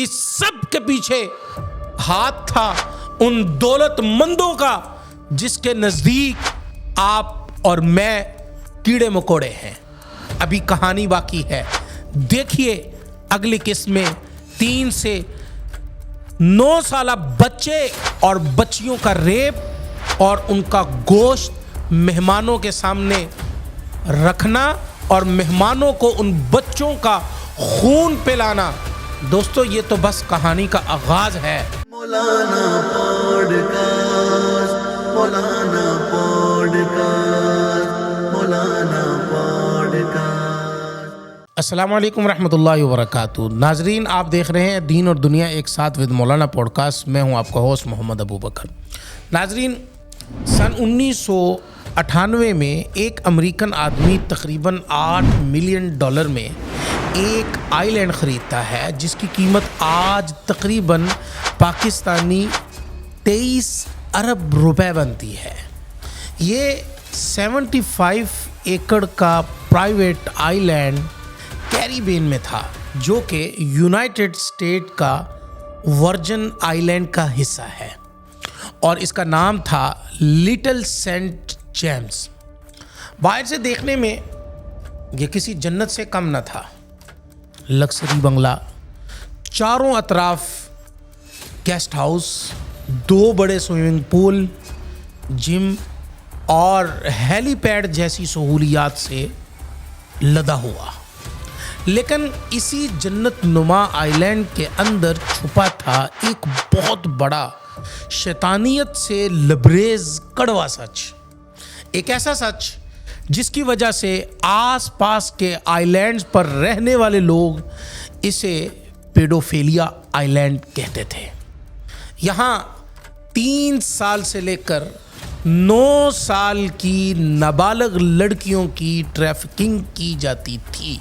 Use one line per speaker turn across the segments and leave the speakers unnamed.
اس سب کے پیچھے ہاتھ تھا ان دولت مندوں کا جس کے نزدیک آپ اور میں کیڑے مکوڑے ہیں۔ ابھی کہانی باقی ہے، دیکھیے اگلی قسط میں 3 سے 9 سالہ بچے اور بچیوں کا ریپ اور ان کا گوشت مہمانوں کے سامنے رکھنا اور مہمانوں کو ان بچوں کا خون پلانا۔ دوستو یہ تو بس کہانی کا آغاز ہے۔
مولانا پوڈکاسٹ، مولانا پوڈکاسٹ، مولانا پوڈکاسٹ۔
السلام علیکم ورحمۃ اللہ وبرکاتہ۔ ناظرین، آپ دیکھ رہے ہیں دین اور دنیا ایک ساتھ ود مولانا پوڈکاسٹ۔ میں ہوں آپ کا ہوسٹ محمد ابو بکر۔ ناظرین، سن 1998 میں ایک امریکن آدمی تقریباً $8 ملین میں ایک آئی لینڈ خریدتا ہے جس کی قیمت آج تقریباً پاکستانی 23 ارب روپے بنتی ہے۔ یہ 75 ایکڑ کا پرائیویٹ آئی لینڈ کیریبین میں تھا جو کہ یونائٹڈ اسٹیٹ کا ورجن آئی لینڈ کا حصہ ہے اور اس کا نام تھا لٹل سینٹ جیمز۔ باہر سے دیکھنے میں یہ کسی جنت سے کم نہ تھا۔ لکسری بنگلہ، چاروں اطراف گیسٹ ہاؤس، 2 بڑے سوئمنگ پول، جم اور ہیلی پیڈ جیسی سہولیات سے لدا ہوا، لیکن اسی جنت نما آئی لینڈ کے اندر چھپا تھا ایک بہت بڑا شیطانیت سے لبریز کڑوا سچ، ایک ایسا سچ جس کی وجہ سے آس پاس کے آئی لینڈز پر رہنے والے لوگ اسے پیڈوفیلیا آئی لینڈ کہتے تھے۔ یہاں 3 سال سے لے کر 9 سال کی نابالغ لڑکیوں کی ٹریفکنگ کی جاتی تھی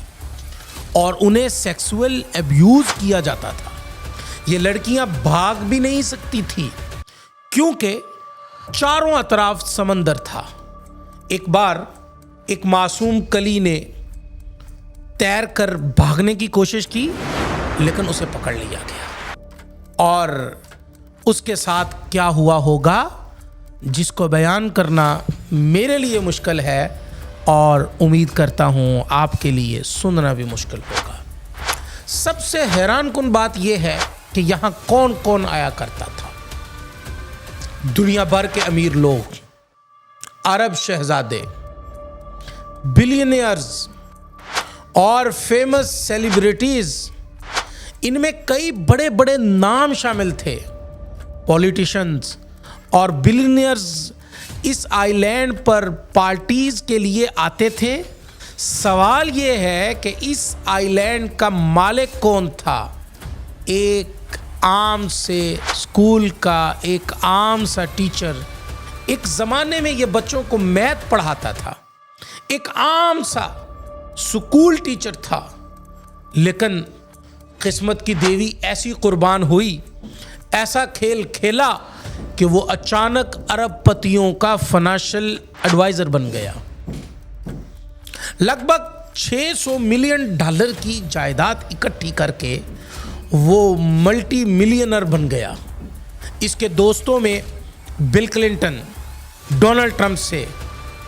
اور انہیں سیکسول ایبیوز کیا جاتا تھا۔ یہ لڑکیاں بھاگ بھی نہیں سکتی تھی کیونکہ چاروں اطراف سمندر تھا۔ ایک بار ایک معصوم کلی نے تیر کر بھاگنے کی کوشش کی لیکن اسے پکڑ لیا گیا، اور اس کے ساتھ کیا ہوا ہوگا جس کو بیان کرنا میرے لیے مشکل ہے اور امید کرتا ہوں آپ کے لیے سننا بھی مشکل ہوگا۔ سب سے حیران کن بات یہ ہے کہ یہاں کون کون آیا کرتا تھا۔ دنیا بھر کے امیر لوگ، عرب شہزادے، بلینئرز اور فیمس سیلیبریٹیز، ان میں کئی بڑے بڑے نام شامل تھے۔ پولیٹیشنز اور بلینئرز اس آئی لینڈ پر پارٹیز کے لیے آتے تھے۔ سوال یہ ہے کہ اس آئی لینڈ کا مالک کون تھا؟ ایک عام سے اسکول کا ایک عام سا ٹیچر، ایک زمانے میں یہ بچوں کو میتھ پڑھاتا تھا، ایک عام سا اسکول ٹیچر تھا، لیکن قسمت کی دیوی ایسی قربان ہوئی، ایسا کھیل کھیلا کہ وہ اچانک ارب پتیوں کا فائنینشل ایڈوائزر بن گیا۔ لگ بھگ $600 ملین کی جائیداد اکٹھی کر کے وہ ملٹی ملینر بن گیا۔ اس کے دوستوں میں بل کلنٹن، ڈونلڈ ٹرمپ سے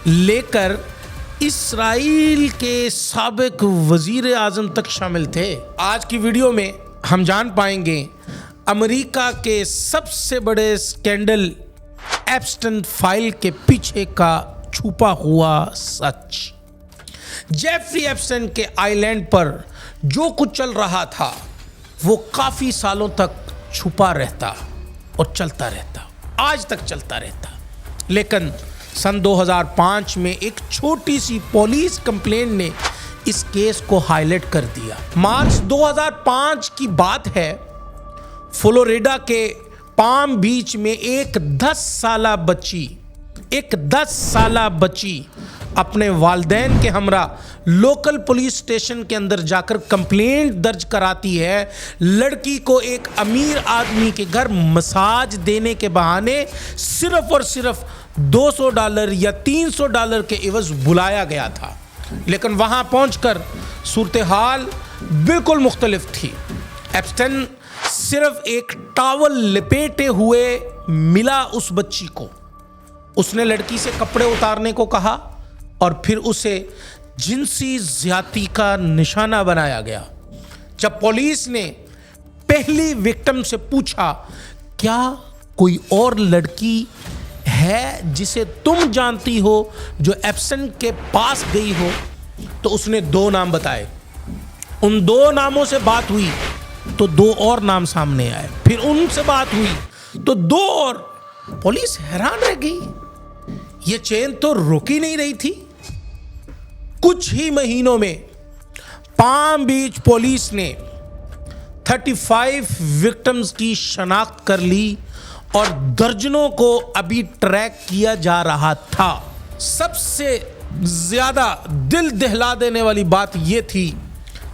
لے کر اسرائیل کے سابق وزیر اعظم تک شامل تھے۔ آج کی ویڈیو میں ہم جان پائیں گے امریکہ کے سب سے بڑے اسکینڈل ایپسٹن فائل کے پیچھے کا چھپا ہوا سچ۔ جیفری ایپسٹن کے آئی لینڈ پر جو کچھ چل رہا تھا وہ کافی سالوں تک چھپا رہتا اور چلتا رہتا، آج تک چلتا رہتا، لیکن سن 2005 میں ایک چھوٹی سی پولیس کمپلینٹ نے اس کیس کو ہائی لائٹ کر دیا۔ مارچ 2005 کی بات ہے، فلوریڈا کے پام بیچ میں ایک 10 سالہ بچی اپنے والدین کے ہمراہ لوکل پولیس اسٹیشن کے اندر جا کر کمپلینٹ درج کراتی ہے۔ لڑکی کو ایک امیر آدمی کے گھر مساج دینے کے بہانے صرف اور صرف $200 یا $300 کے عوض بلایا گیا تھا، لیکن وہاں پہنچ کر صورتحال بالکل مختلف تھی۔ ایپسٹن صرف ایک ٹاول لپیٹے ہوئے ملا اس بچی کو. اس نے لڑکی سے کپڑے اتارنے کو کہا اور پھر اسے جنسی زیادتی کا نشانہ بنایا گیا. جب پولیس نے پہلی وکٹم سے پوچھا کیا کوئی اور لڑکی ہے جسے تم جانتی ہو جو ایپسن کے پاس گئی ہو, تو اس نے 2 نام بتائے. ان 2 ناموں سے بات ہوئی تو 2 اور نام سامنے آئے. پھر ان سے بات ہوئی تو 2 اور. پولیس حیران رہ گئی, یہ چین تو رک ہی نہیں رہی تھی. کچھ ہی مہینوں میں پام بیچ پولیس نے 35 وکٹمز کی شناخت کر لی اور درجنوں کو ابھی ٹریک کیا جا رہا تھا. سب سے زیادہ دل دہلا دینے والی بات یہ تھی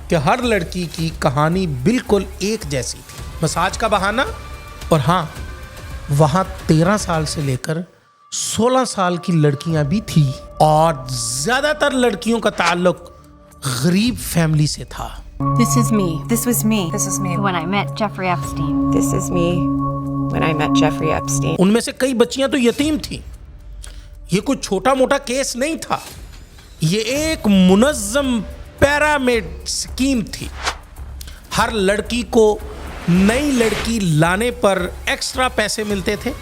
کہ ہر لڑکی کی کہانی بالکل ایک جیسی تھی. بس آج کا بہانہ. اور ہاں, وہاں 13 سال سے لے کر 16 سال کی لڑکیاں بھی تھیں اور زیادہ تر لڑکیوں کا تعلق غریب فیملی سے تھا.
This is me.
This was me.
This is me.
When I met Jeffrey Epstein.
This is me when I met Jeffrey Epstein.
ان میں سے کئی بچیاں تو یتیم تھیں. یہ کوئی چھوٹا موٹا کیس نہیں تھا, یہ ایک منظم پیرامڈ سکیم تھی. ہر لڑکی کو نئی لڑکی لانے پر ایکسٹرا پیسے ملتے تھے.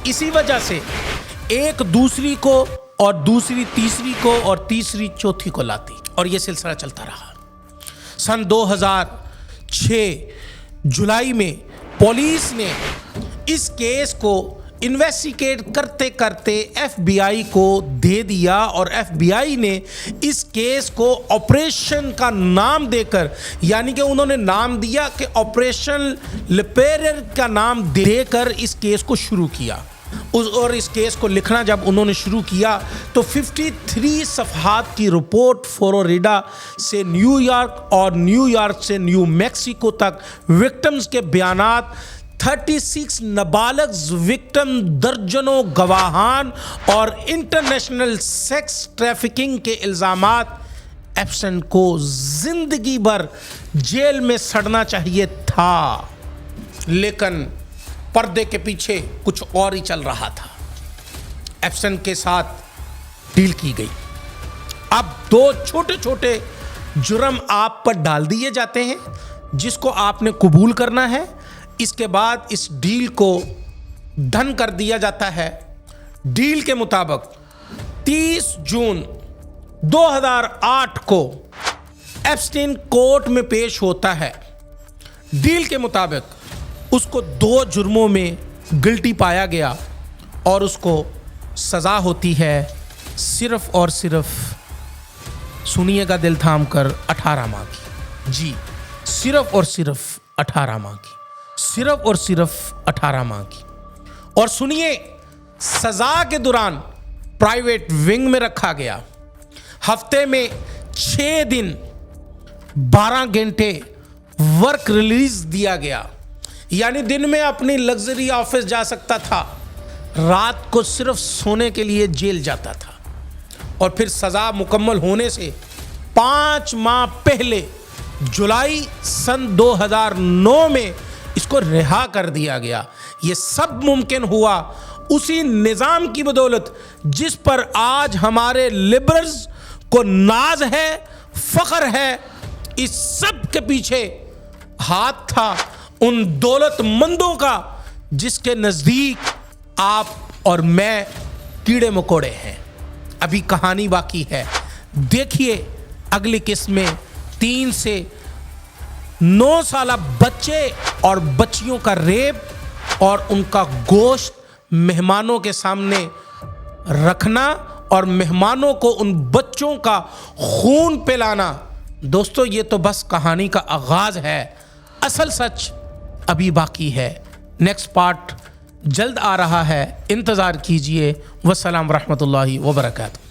اسی وجہ سے ایک دوسری کو اور دوسری تیسری کو اور تیسری چوتھی کو لاتی, اور یہ سلسلہ چلتا رہا. سن 2006 جولائی میں پولیس نے اس کیس کو انویسٹیگیٹ کرتے کرتے ایف بی آئی کو دے دیا, اور ایف بی آئی نے اس کیس کو آپریشن کا نام دے کر, یعنی کہ انہوں نے نام دیا کہ آپریشن لپیرر کا نام دے کر اس کیس کو شروع کیا. اور اس کیس کو لکھنا جب انہوں نے شروع کیا تو 53 صفحات کی رپورٹ فلوریڈا سے نیو یارک اور نیو یارک سے نیو میکسیکو تک وکٹمز کے بیانات, 36 نابالغ وکٹم, درجنوں گواہان اور انٹرنیشنل سیکس ٹریفکنگ کے الزامات. ایپسن کو زندگی بھر جیل میں سڑنا چاہیے تھا, لیکن پردے کے پیچھے کچھ اور ہی چل رہا تھا. ایپسن کے ساتھ ڈیل کی گئی. اب 2 چھوٹے چھوٹے جرم آپ پر ڈال دیے جاتے ہیں جس کو آپ نے قبول کرنا ہے. اس کے بعد اس ڈیل کو ڈن کر دیا جاتا ہے. ڈیل کے مطابق 30 جون 2008 کو ایپسٹین کورٹ میں پیش ہوتا ہے. ڈیل کے مطابق اس کو 2 جرموں میں گلٹی پایا گیا اور اس کو سزا ہوتی ہے صرف اور صرف, سنیے گا دل تھام کر, 18 ماہ کی. جی, صرف اور صرف 18 ماہ کی, صرف اور صرف 18 ماہ کی. اور سنیے, سزا کے دوران پرائیویٹ ونگ میں رکھا گیا. ہفتے میں 6 دن 12 گھنٹے ورک ریلیز دیا گیا, یعنی دن میں اپنی لگژری آفس جا سکتا تھا, رات کو صرف سونے کے لیے جیل جاتا تھا. اور پھر سزا مکمل ہونے سے 5 ماہ پہلے جولائی سن 2009 میں اس کو رہا کر دیا گیا. یہ سب ممکن ہوا اسی نظام کی بدولت جس پر آج ہمارے لبرلز کو ناز ہے, فخر ہے. اس سب کے پیچھے ہاتھ تھا ان دولت مندوں کا جس کے نزدیک آپ اور میں کیڑے مکوڑے ہیں. ابھی کہانی باقی ہے. دیکھیے اگلی قسط میں 3 سے 9 سالہ بچے اور بچیوں کا ریپ اور ان کا گوشت مہمانوں کے سامنے رکھنا اور مہمانوں کو ان بچوں کا خون پلانا. دوستو, یہ تو بس کہانی کا آغاز ہے, اصل سچ ابھی باقی ہے. نیکسٹ پارٹ جلد آ رہا ہے, انتظار کیجئے. والسلام ورحمۃ اللہ وبرکاتہ.